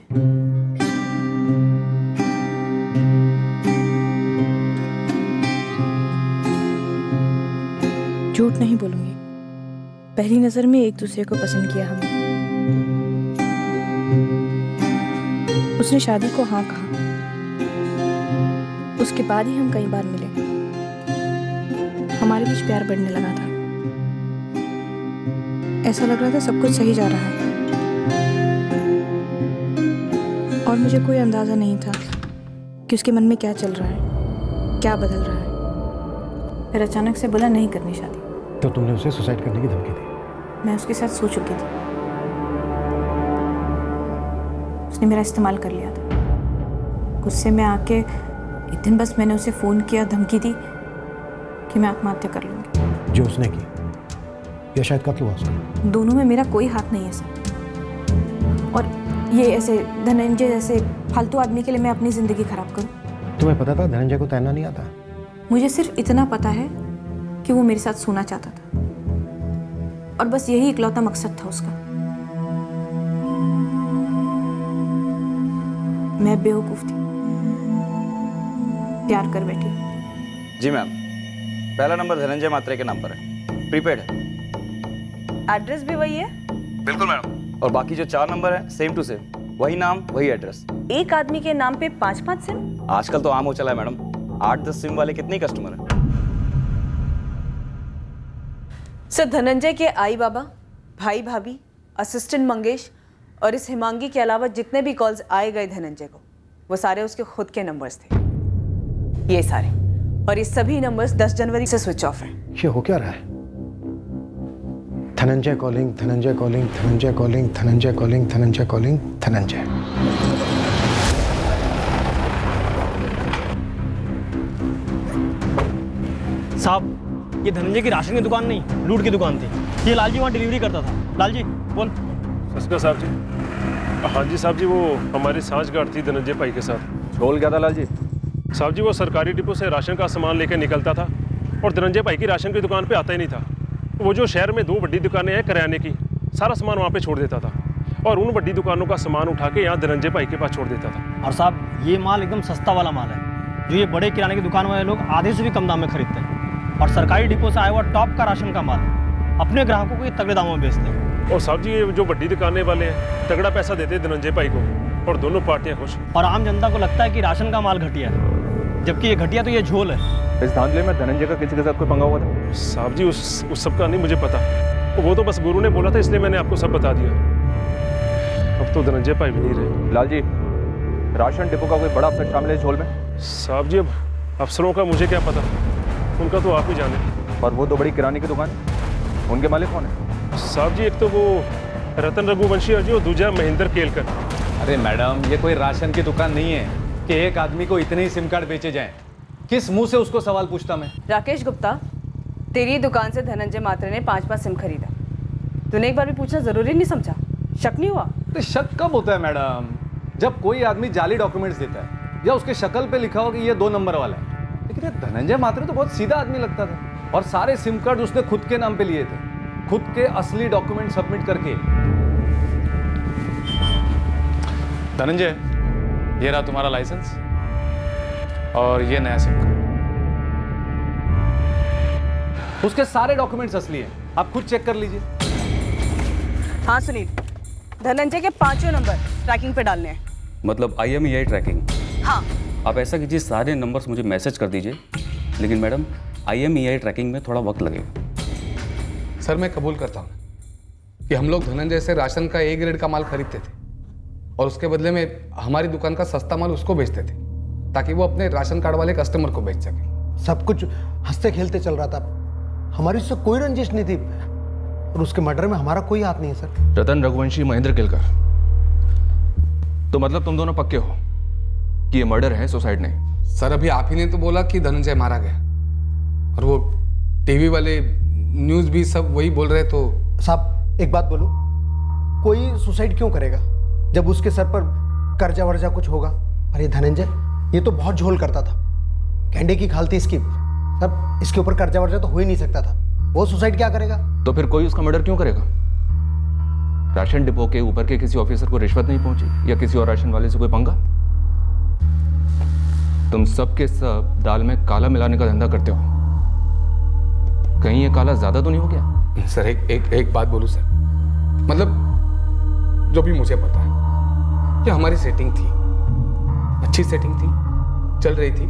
झूठ नहीं बोलूंगी, पहली नजर में एक दूसरे को पसंद किया हमने। उसने शादी को हाँ कहा, उसके बाद ही हम कई बार मिले। हमारे बीच प्यार बढ़ने लगा था। ऐसा लग रहा था सब कुछ सही जा रहा है, और मुझे कोई अंदाजा नहीं था कि उसके मन में क्या चल रहा है, क्या बदल रहा है। फिर अचानक से बोला नहीं करनी शादी। तो तुमने उसे सुसाइड करने की धमकी दी? मैं उसके साथ सो चुकी थी, उसने मेरा इस्तेमाल कर लिया था। गुस्से में आके एक दिन बस मैंने उसे फ़ोन किया, धमकी दी कि मैं आत्महत्या कर लूँगी। जो उसने की या शायद कत्ल हुआ उसका? दोनों में मेरा कोई हाथ नहीं है सर। और ये ऐसे धनंजय जैसे फालतू आदमी के लिए मैं अपनी ज़िंदगी खराब करूँ? तुम्हें पता था धनंजय को तैरना नहीं आता? मुझे सिर्फ इतना पता है कि वो मेरे साथ सोना चाहता था और बस यही इकलौता मकसद था उसका। मैं बेवकूफ़ थी, प्यार कर बैठी। जी मैम, पहला नंबर धनंजय मात्रे के नाम पर है, प्रीपेड है। एड्रेस भी वही है? बिल्कुल मैडम। और बाकी जो 4 नंबर है सेम टू सेम, वही नाम वही एड्रेस। एक आदमी के नाम पे 5-5 सिम? आजकल तो आम हो चला है मैडम, 8-10 सिम वाले कितने कस्टमर हैं। सर, धनंजय के आई बाबा, भाई भाभी, असिस्टेंट मंगेश और इस हिमांगी के अलावा जितने भी कॉल्स आए गए धनंजय को, वो सारे उसके खुद के नंबर्स थे। ये सारे, और ये सभी नंबर्स 10 जनवरी से स्विच ऑफ हैं। ये हो क्या रहा है? Dhananjay calling, Dhananjay calling, Dhananjay calling, Dhananjay calling, Dhananjay calling, Dhananjay. साहब, ये धनंजय की राशन की दुकान नहीं, लूट की दुकान थी। ये लालजी वहाँ डिलीवरी करता था। लालजी बोल। सस्का साहब जी। हाँ जी साहब जी, वो हमारी सांठगांठ थी धनंजय भाई के साथ। बोल क्या था लालजी? साहब जी, वो सरकारी डिपो से राशन का सामान लेकर निकलता था और धनंजय भाई की राशन की दुकान पे आता ही नहीं था। वो जो शहर में 2 बड़ी दुकानें हैं किराने की, सारा सामान वहाँ पे छोड़ देता था और उन बड़ी दुकानों का सामान उठा के यहाँ धनंजय भाई के पास छोड़ देता था। और साहब, ये माल एकदम सस्ता वाला माल है, जो ये बड़े किराने की दुकान वाले लोग आधे से भी कम दाम में खरीदते हैं। और सरकारी डिपो से आया हुआ टॉप का राशन का माल अपने ग्राहकों को ये तगड़े दामों में बेचते हैं। और साहब जी, ये जो बड़ी दुकानें वाले हैं तगड़ा पैसा देते हैं धनंजय भाई को और दोनों पार्टियां खुश। और आम जनता को लगता है कि राशन का माल घटिया है, जबकि ये घटिया तो ये झोल है। इस धांधले में धनंजय का किसी के साथ कोई पंगा हुआ था? साहब जी, उस सब का नहीं मुझे पता, वो तो बस गुरु ने बोला था इसलिए मैंने आपको सब बता दिया। अब तो धनंजय भाई भी नहीं रहे। लालजी, राशन डिपो का कोई बड़ा अफसर शामिल है झोल में? साहब जी, अब अफसरों का मुझे क्या पता, उनका तो आप ही जाने। और वो 2 बड़ी किराने की दुकान, उनके मालिक कौन है? साहब जी, एक तो वो रतन रघुवंशी और जो दूसरा महेंद्र केलकर। अरे मैडम, ये कोई राशन की दुकान नहीं है कि एक आदमी को इतने ही सिम कार्ड बेचे जाएं। किस मुंह से उसको सवाल पूछता मैं? राकेश गुप्ता, तेरी दुकान से धनंजय मात्रे ने 5-5 सिम खरीदा। तूने एक बार भी पूछना जरूरी नहीं समझा? शक नहीं हुआ? तो शक कब होता है मैडम? जब कोई आदमी जाली डॉक्यूमेंट्स देता है या उसके शक्ल पे लिखा हो कि ये 2 नंबर वाला है। लेकिन ये धनंजय मात्रे तो बहुत सीधा आदमी लगता था और सारे सिम कार्ड उसने खुद के नाम पे लिए थे, खुद के असली डॉक्यूमेंट सबमिट करके। धनंजय, ये रहा तुम्हारा लाइसेंस और ये नया सिम कार्ड। उसके सारे डॉक्यूमेंट्स असली हैं, आप खुद चेक कर लीजिए। हाँ सुनील, धनंजय के 5 नंबर ट्रैकिंग पे डालने हैं। मतलब IMEI ट्रैकिंग? हाँ। आप ऐसा कीजिए, सारे नंबर्स मुझे मैसेज कर दीजिए, लेकिन मैडम IMEI ट्रैकिंग में थोड़ा वक्त लगेगा। सर, मैं कबूल करता हूँ कि हम लोग धनंजय से राशन का A ग्रेड का माल खरीदते थे और उसके बदले में हमारी दुकान का सस्ता माल उसको बेचते थे ताकि वो अपने राशन कार्ड वाले कस्टमर को बेच सके। सब कुछ हंसते खेलते चल रहा था, हमारी उससे कोई रंजिश नहीं थी और उसके मर्डर में हमारा कोई हाथ नहीं है सर। रतन रघुवंशी, महेंद्र केलकर, तो मतलब तुम दोनों पक्के हो कि ये मर्डर है, सुसाइड नहीं? सर, अभी आप ही ने तो बोला कि धनंजय मारा गया और वो टीवी वाले न्यूज़ भी सब वही बोल रहे। तो साहब एक बात बोलो, कोई सुसाइड क्यों करेगा जब उसके सर पर कर्जा वर्जा कुछ होगा? अरे धनंजय, ये तो बहुत झोल करता था, कैंडे की खाल थी इसकी। सब इसके ऊपर कर्जा वर्जा तो हो ही नहीं सकता था, वो सुसाइड क्या करेगा? तो फिर कोई उसका मर्डर क्यों करेगा? राशन डिपो के ऊपर के किसी ऑफिसर को रिश्वत नहीं पहुंची या किसी और राशन वाले से कोई पंगा? तुम सब के सब दाल में काला मिलाने का धंधा करते हो, कहीं ये काला ज्यादा तो नहीं हो गया? सर, एक बात बोलूं सर, मतलब जो भी मुझे पता है, ये हमारी सेटिंग थी, अच्छी सेटिंग थी, चल रही थी,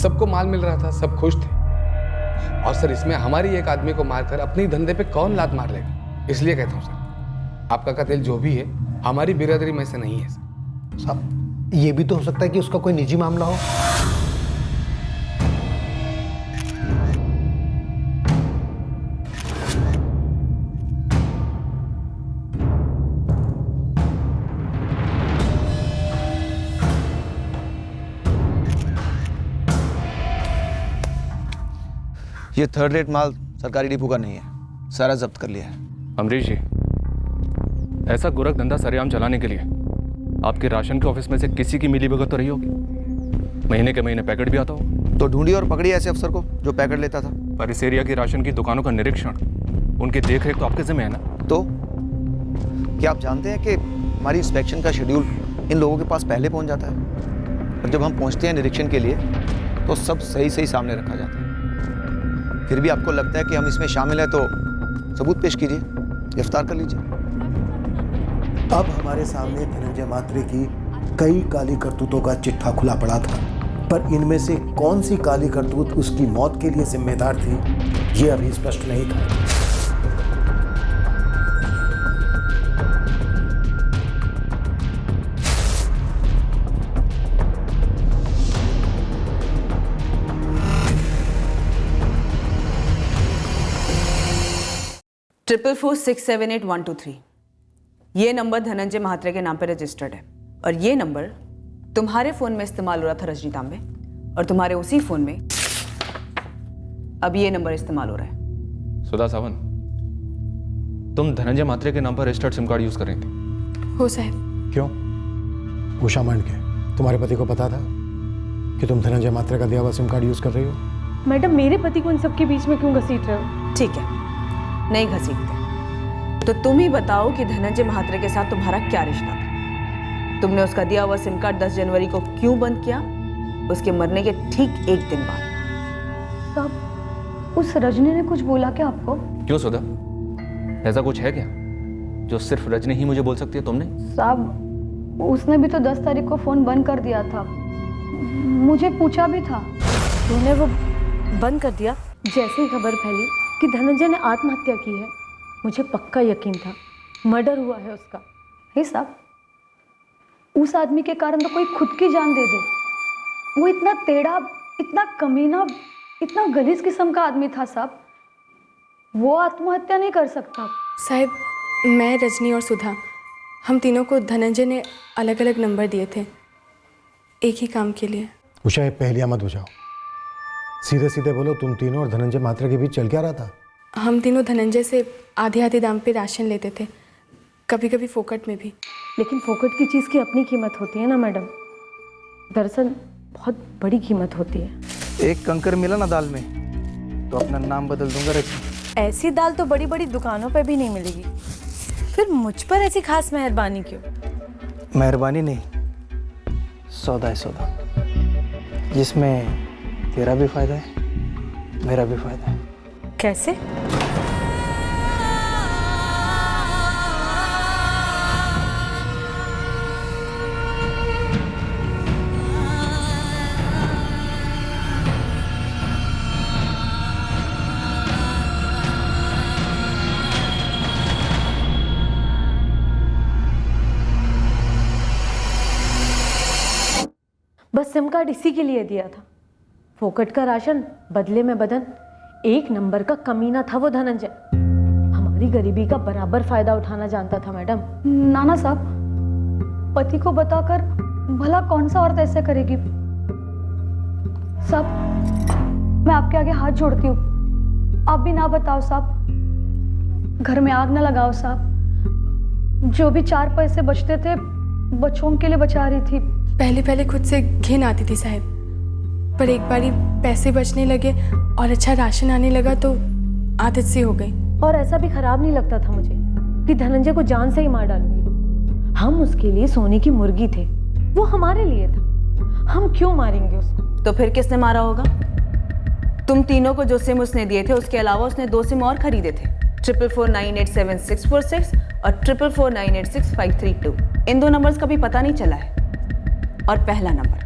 सबको माल मिल रहा था, सब खुश थे। और सर, इसमें हमारी एक आदमी को मारकर अपने ही धंधे पे कौन लात मार लेगा? इसलिए कहता हूँ सर, आपका कत्ल जो भी है हमारी बिरादरी में से नहीं है सर। साहब, ये भी तो हो सकता है कि उसका कोई निजी मामला हो। ये थर्ड रेट माल सरकारी डिपो का नहीं है, सारा जब्त कर लिया है। अमरीश जी, ऐसा गोरख धंधा सरेआम चलाने के लिए आपके राशन के ऑफिस में से किसी की मिलीभगत तो रही होगी। महीने के महीने पैकेट भी आता हो। तो ढूंढी और पकड़ी ऐसे अफसर को जो पैकेट लेता था। पर इस एरिया की राशन की दुकानों का निरीक्षण, उनकी देखरेख तो आपके जिम्मे है ना। तो क्या आप जानते हैं कि हमारी इंस्पेक्शन का शेड्यूल इन लोगों के पास पहले पहुंच जाता है, और जब हम पहुंचते हैं निरीक्षण के लिए तो सब सही सही सामने रखा जाता है। फिर भी आपको लगता है कि हम इसमें शामिल हैं, तो सबूत पेश कीजिए, गिरफ्तार कर लीजिए। अब हमारे सामने धनंजय मात्रे की कई काली करतूतों का चिट्ठा खुला पड़ा था, पर इनमें से कौन सी काली करतूत उसकी मौत के लिए जिम्मेदार थी, ये अभी स्पष्ट नहीं था। ट्रिपल 4678123 ये नंबर धनंजय महात्रे के नाम पर रजिस्टर्ड है, और ये नंबर तुम्हारे फोन में इस्तेमाल हो रहा था रजनी तांबे, और तुम्हारे उसी फोन में अब ये नंबर इस्तेमाल हो रहा है। सुधा सावंत, तुम धनंजय मात्रे के नाम पर रजिस्टर्ड सिम कार्ड यूज कर रही थी। हो साहब। क्यों? उषा मांडके, तुम्हारे पति को पता था कि तुम धनंजय मात्रे का दिया हुआ सिम कार्ड यूज कर रही हो? मैडम, मेरे पति को इन सबके बीच में क्यों घसीट रहे हो? ठीक है, नहीं घसीटते तो तुम ही बताओ कि धनंजय महात्रे के साथ तुम्हारा क्या रिश्ता था? तुमने उसका दिया हुआ सिम कार्ड 10 जनवरी को क्यों बंद किया? उसके मरने के ठीक एक दिन बाद। साहब, उस रजनी ने कुछ बोला क्या आपको? क्यों सुधा, ऐसा कुछ है क्या जो सिर्फ रजनी ही मुझे बोल सकती है? तुमने? साहब, उसने भी तो 10 तारीख को फोन बंद कर दिया था, मुझे पूछा भी था। तूने वो बंद कर दिया? जैसे ही खबर फैली कि धनंजय ने आत्महत्या की है, मुझे पक्का यकीन था मर्डर हुआ है उसका। हे साहब, उस आदमी के कारण तो कोई खुद की जान दे दे। वो इतना टेढ़ा, इतना कमीना, इतना गलीज किस्म का आदमी था साहब, वो आत्महत्या नहीं कर सकता। साहब, मैं, रजनी और सुधा, हम तीनों को धनंजय ने अलग अलग नंबर दिए थे एक ही काम के लिए। उषा, ये पहेलियां मत बुझाओ, सीधे सीधे बोलो, तुम तीनों और धनंजय मात्रे के बीच चल क्या रहा था? हम तीनों धनंजय से आधे आधे दाम पे राशन लेते थे, कभी कभी फोकट में भी। लेकिन फोकट की चीज़ की अपनी कीमत होती है ना मैडम, दरअसल बहुत बड़ी कीमत होती है। एक कंकर मिला ना दाल में तो अपना नाम बदल दूंगा रजनी। ऐसी दाल तो बड़ी बड़ी दुकानों पे भी नहीं मिलेगी, फिर मुझ पर ऐसी खास मेहरबानी क्यों? मेहरबानी नहीं, सौदा है सौदा, जिसमें तेरा भी फायदा है, मेरा भी फायदा है। कैसे? बस सिम कार्ड इसी के लिए दिया था, फोकट का राशन बदले में बदन। एक नंबर का कमीना था वो धनंजय, हमारी गरीबी का बराबर फायदा उठाना जानता था मैडम। नाना साहब, पति को बताकर भला कौन सा औरत ऐसे करेगी? साहब, मैं आपके आगे हाथ जोड़ती हूँ, आप भी ना बताओ साहब, घर में आग ना लगाओ साहब। जो भी 4 पैसे बचते थे बच्चों के लिए बचा रही थी। पहले पहले खुद से घिन आती थी साहब, पर एक बारी पैसे बचने लगे और अच्छा राशन आने लगा तो आदत सी हो गई। और ऐसा भी खराब नहीं लगता था मुझे कि धनंजय को जान से ही मार डालूंगी। हम उसके लिए सोने की मुर्गी थे, वो हमारे लिए था, हम क्यों मारेंगे उसको? तो फिर किसने मारा होगा? तुम तीनों को जो सिम उसने दिए थे उसके अलावा उसने 2 सिम और खरीदे थे, 44498746 और 44498653 इन 2 नंबर्स का भी पता नहीं चला है। और पहला नंबर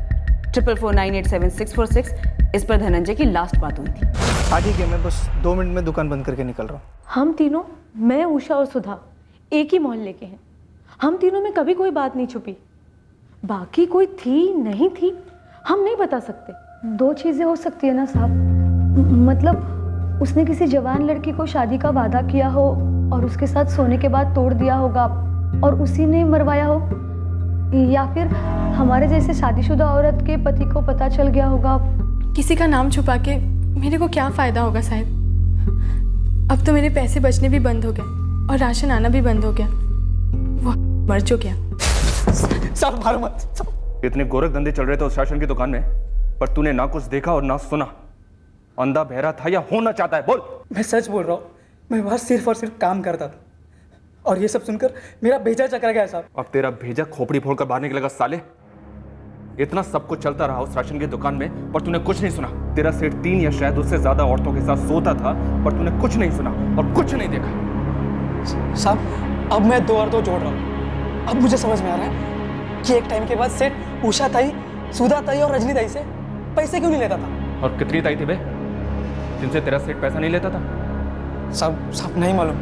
44498746, इस पर धनंजय की लास्ट बात हुई थी। हाँ ठीक है, मैं बस 2 मिनट में दुकान बंद करके निकल रहा हूँ। हम तीनों, मैं, उषा और सुधा, एक ही मोहल्ले के हैं। हम तीनों में कभी कोई बात नहीं छुपी। बाकी कोई थी नहीं थी हम नहीं बता सकते। 2 चीज़ें हो सकती है ना साहब, मतलब उसने किसी जवान लड़की को शादी का वादा किया हो और उसके साथ सोने के बाद तोड़ दिया होगा और उसी ने मरवाया हो, या फिर हमारे जैसे शादीशुदा औरत के पति को पता चल गया होगा। किसी का नाम छुपा के मेरे को क्या फ़ायदा होगा साहब? अब तो मेरे पैसे बचने भी बंद हो गए और राशन आना भी बंद हो गया। वो मर जो गया। साहब मारो मत। इतने गोरख धंधे चल रहे थे उस राशन की दुकान में, पर तूने ना कुछ देखा और ना सुना। अंधा बहरा था या होना चाहता है? बोल। मैं सच बोल रहा हूँ, मैं वहाँ सिर्फ और सिर्फ काम करता था और ये सब सुनकर मेरा भेजा चकरा गया साहब। अब तेरा भेजा खोपड़ी फोड़कर बाहर निकलेगा साले। इतना सब कुछ चलता रहा उस राशन की दुकान में, पर तूने कुछ नहीं सुना। तेरा सेठ 3 या शायद उससे ज्यादा औरतों के साथ सोता था, पर तूने कुछ नहीं सुना और कुछ नहीं देखा। साहब अब मैं 2 और 2 जोड़ रहा हूँ। अब मुझे समझ में आ रहा है कि एक टाइम के बाद सेठ उषा ताई, सुधा ताई और रजनी ताई से पैसे क्यों नहीं लेता था। और कितनी ताई थी बे जिनसे तेरा सेठ पैसा नहीं लेता था? साहब नहीं मालूम,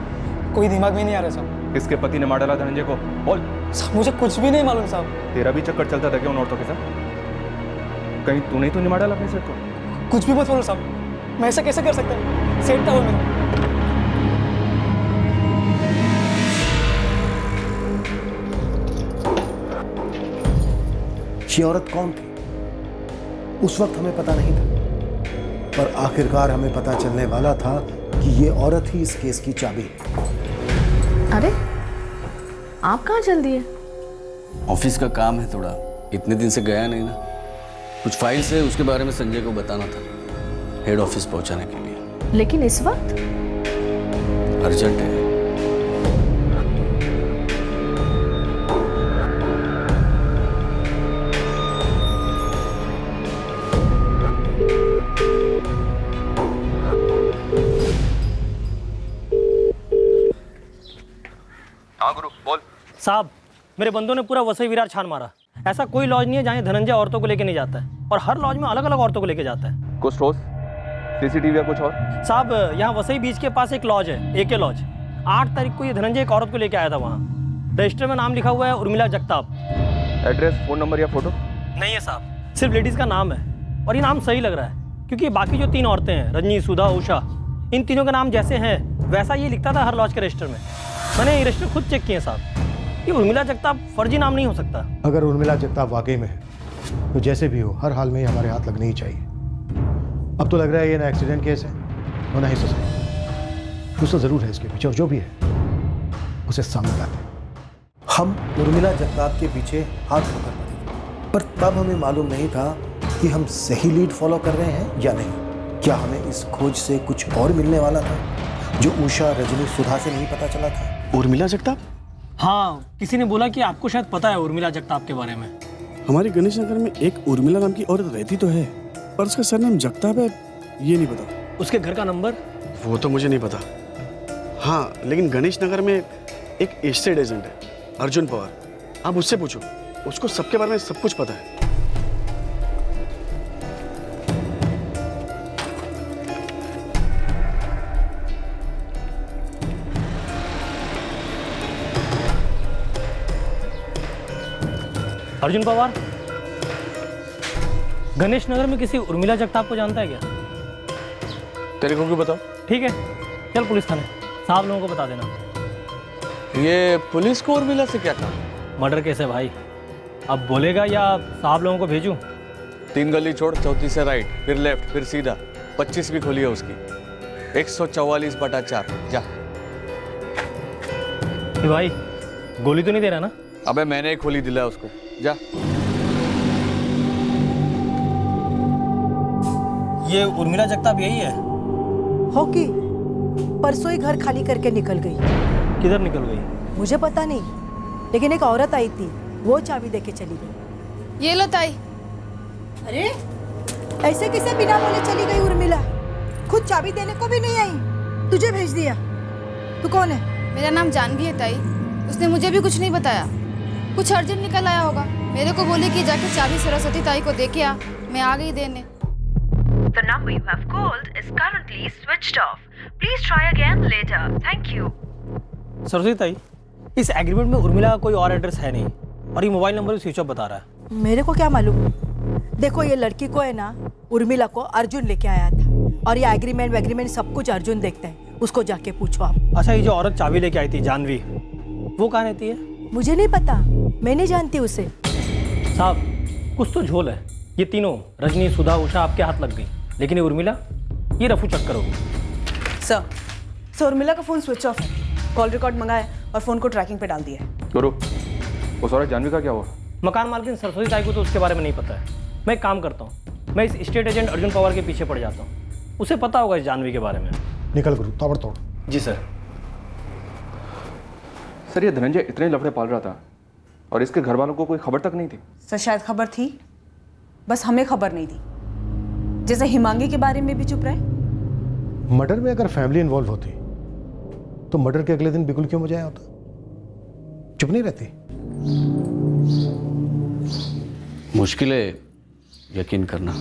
कोई दिमाग में नहीं आ रहा साहब। किसके पति ने मार डाला धनंजय को? बोल। साहब मुझे कुछ भी नहीं मालूम साहब। तेरा भी चक्कर चलता था क्या उन औरतों के साथ? कहीं तू नहीं तो नहीं मार डाला अपने सेठ को? कुछ भी मत बोलो साहब, मैं ऐसा कैसे कर सकता हूँ? सेठ था वो मेरा। ये औरत कौन थी उस वक्त हमें पता नहीं था, पर आखिरकार हमें पता चलने वाला था कि ये औरत ही इस केस की चाबी है। अरे आप कहाँ चल दिए? ऑफिस का काम है थोड़ा, इतने दिन से गया नहीं ना। कुछ फाइल्स है उसके बारे में संजय को बताना था, हेड ऑफिस पहुंचाने के लिए। लेकिन इस वक्त अर्जेंट है। हाँ गुरु बोल। साहब मेरे बंदों ने पूरा वसई विरार छान मारा। ऐसा कोई लॉज नहीं है जहाँ धनंजय औरतों को लेके नहीं जाता है, और हर लॉज में अलग अलग औरतों को लेके जाता है। कुछ ठोस सीसीटीवी या कुछ और? साहब यहाँ वसई बीच के पास एक लॉज है, एके लॉज। 8 तारीख को ये धनंजय एक औरत को लेके आया था। वहाँ रजिस्टर में नाम लिखा हुआ है Urmila Jagtap. Address, phone number या फोटो? नहीं है साहब, सिर्फ लेडीज का नाम है, और ये नाम सही लग रहा है क्योंकि बाकी जो 3 औरतें हैं, रजनी, सुधा, उषा, इन तीनों का नाम जैसे हैं वैसा ये लिखता था हर लॉज के रजिस्टर में। मैंने ये रजिस्टर खुद चेक किए साहब, ये उर्मिला जगताप फर्जी नाम नहीं हो सकता। अगर उर्मिला जगताप वाकई में है तो जैसे भी हो हर हाल में ही हमारे हाथ लगने ही चाहिए। अब तो लग रहा है ये ना एक्सीडेंट केस है और ना ही सुसाइड। कुछ तो जरूर है इसके पीछे, और जो भी है उसे सामने लाते हैं। हम उर्मिला जगताप के पीछे हाथ धोकर पड़े, पर तब हमें मालूम नहीं था कि हम सही लीड फॉलो कर रहे हैं या नहीं। क्या हमें इस खोज से कुछ और मिलने वाला था जो उषा, रजनी, सुधा से नहीं पता चला था? उर्मिला जगताप? हाँ, किसी ने बोला कि आपको शायद पता है उर्मिला जगताप के बारे में। हमारे गणेश नगर में एक उर्मिला नाम की औरत रहती तो है, पर उसका सरनाम जगताप है ये नहीं पता। उसके घर का नंबर? वो तो मुझे नहीं पता। हाँ, लेकिन गणेश नगर में एक एस्टेट एजेंट है अर्जुन पवार, आप उससे पूछो, उसको सबके बारे में सब कुछ पता है। अर्जुन पवार गणेश नगर में किसी उर्मिला जगताप को जानता है क्या? तेरे को क्यों बताओ? ठीक है, चल पुलिस थाने, साहब लोगों को बता देना। ये पुलिस को उर्मिला से क्या काम? मर्डर केस है भाई, अब बोलेगा या साहब लोगों को भेजूं? 3 गली छोड़, चौथी से राइट, फिर लेफ्ट, फिर सीधा। 25 भी खुली है उसकी। 144/4 जा। भाई गोली तो नहीं दे रहा ना? अबे मैंने खोली दिला उसको, जा। ये उर्मिला जगताप यही है? होगी, परसों ही घर खाली करके निकल गई। किधर निकल गई? मुझे पता नहीं, लेकिन एक औरत आई थी, वो चाबी देके चली गई। ये लो ताई। अरे ऐसे किसे बिना बोले चली गई उर्मिला? खुद चाबी देने को भी नहीं आई, तुझे भेज दिया। तू कौन है? मेरा नाम जानवी है ताई, उसने मुझे भी कुछ नहीं बताया। कुछ अर्जेंट निकल आया होगा, मेरे को बोले कि जाके चाबी सरस्वती ताई को दे के आ। मैं आ गई देने। The number you have called is currently switched off. Please try again later. Thank you. Saraswati ताई, इस एग्रीमेंट में उर्मिला का कोई और एड्रेस है नहीं, और ये मोबाइल नंबर भी स्विच ऑफ बता रहा है। मेरे को क्या मालूम? देखो ये लड़की को है ना, उर्मिला को अर्जुन लेके आया था, और ये एग्रीमेंट सब कुछ अर्जुन देखता है, उसको जाके पूछो आप। अच्छा, ये जो औरत चाबी लेके आई थी जानवी, वो कहाँ रहती है? मुझे नहीं पता, मैं नहीं जानती उसे। साहब कुछ तो झोल है। ये तीनों रजनी, सुधा, उषा आपके हाथ लग गई, लेकिन ये उर्मिला ये रफू चक्कर होगी। सर उर्मिला का फ़ोन स्विच ऑफ है, कॉल रिकॉर्ड मंगाया और फ़ोन को ट्रैकिंग पे डाल दिया है। गुरु, वो सारा जानवी का क्या हुआ? मकान मालकिन सरस्वती ताई को तो उसके बारे में नहीं पता है। मैं एक काम करता हूँ, मैं इस स्टेट एजेंट अर्जुन पवार के पीछे पड़ जाता हूँ, उसे पता होगा इस जानवी के बारे में। निकल गुरु, ताबड़तोड़। जी सर। सर ये धनंजय इतने लफड़े पाल रहा था और इसके घर वालों को कोई खबर तक नहीं थी? सर शायद खबर थी, बस हमें खबर नहीं थी। जैसे हिमांगी के बारे में भी चुप रहे। मर्डर में अगर फैमिली इन्वॉल्व होती तो मर्डर के अगले दिन बिल्कुल क्यों मुझे होता? चुप नहीं रहती। मुश्किल है यकीन करना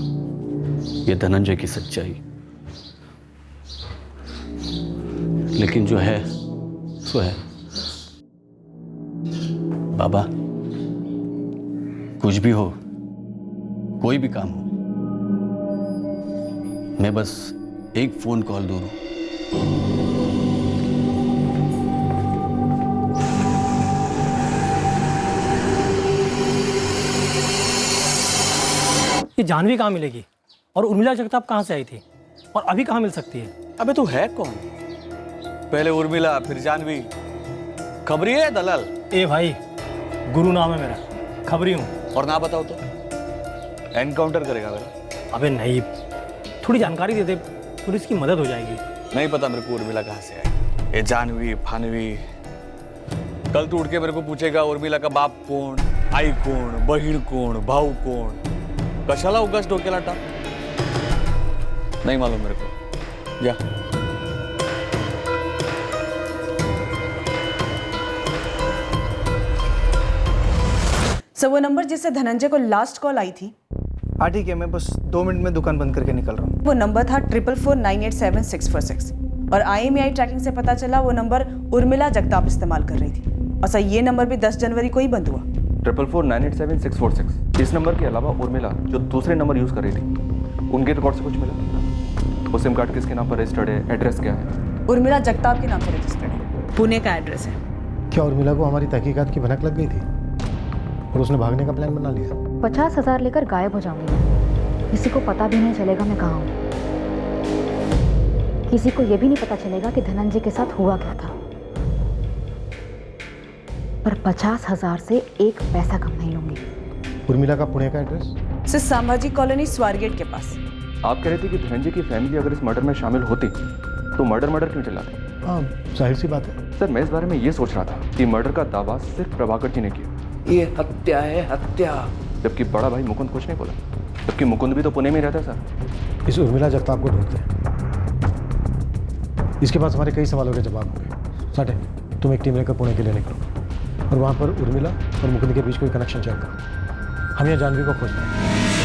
ये धनंजय की सच्चाई, लेकिन जो है सो है। बाबा, कुछ भी हो, कोई भी काम हो, मैं बस एक फोन कॉल दूर हूं। ये जानवी कहाँ मिलेगी और उर्मिला जगताप कहाँ से आई थी और अभी कहाँ मिल सकती है? अबे तू है कौन? पहले उर्मिला फिर जानवी, खबरी है दलाल? ए भाई, गुरु नाम है मेरा, खबरी हूँ। और ना बताओ तो एनकाउंटर करेगा मेरा? अबे नहीं, थोड़ी जानकारी दे दे, पुलिस की मदद हो जाएगी। नहीं पता मेरे को उर्मिला कहाँ से आई, ये जानवी फानवी। कल तू उठ के मेरे को पूछेगा उर्मिला का बाप कोण, आई कोण, बहीण कोण, भाऊ कोण, कशाला उगाच डोक्याला टाक? नहीं मालूम मेरे को, जा। सर वो नंबर जिससे धनंजय को लास्ट कॉल आई थी? हाँ ठीक है, मैं बस 2 मिनट में दुकान बंद करके निकल रहा हूँ। वो नंबर था 444987646 और IMEI ट्रैकिंग से पता चला वो नंबर उर्मिला जगताप इस्तेमाल कर रही थी। और सर ये नंबर भी 10 जनवरी को ही बंद हुआ। 444987646। इस नंबर के अलावा उर्मिला जो दूसरे नंबर यूज कर रही थी, उनके रिकॉर्ड से कुछ मिला? वो सिम कार्ड किसके नाम पर रजिस्टर्ड है, एड्रेस क्या है? उर्मिला जगताप के नाम पर रजिस्टर्ड है, पुणे का एड्रेस है। क्या उर्मिला को हमारी तहकीकात की भनक लग गई थी और उसने भागने का प्लान बना लिया? 50,000 लेकर गायब हो जाऊंगी मैं, किसी को पता भी नहीं चलेगा मैं कहाँ हूँ। किसी को यह भी नहीं पता चलेगा कि धनंजय के साथ हुआ क्या था, पर 50,000 से एक पैसा कम नहीं लूंगी। उर्मिला का पुणे का एड्रेस? सिर्फ संभाजी कॉलोनी स्वारगेट के पास। आप कह रहे थे कि धनंजय की फैमिली अगर इस मर्डर में शामिल होती तो मर्डर क्यों चलाते? हाँ, जाहिर सी बात है। सर मैं इस बारे में ये सोच रहा था कि मर्डर का दावा सिर्फ प्रभाकर जी ने किया। ये हत्या है, हत्या। जबकि बड़ा भाई मुकुंद कुछ नहीं बोला, जबकि मुकुंद भी तो पुणे में रहता है सर। इस उर्मिला जगताप को ढूंढते हैं, इसके पास हमारे कई सवालों के जवाब होंगे। साटे, तुम एक टीम लेकर पुणे के लिए निकलो और वहाँ पर उर्मिला और मुकुंद के बीच कोई कनेक्शन चेक करो। हम यहाँ जानवी को खोज रहे हैं।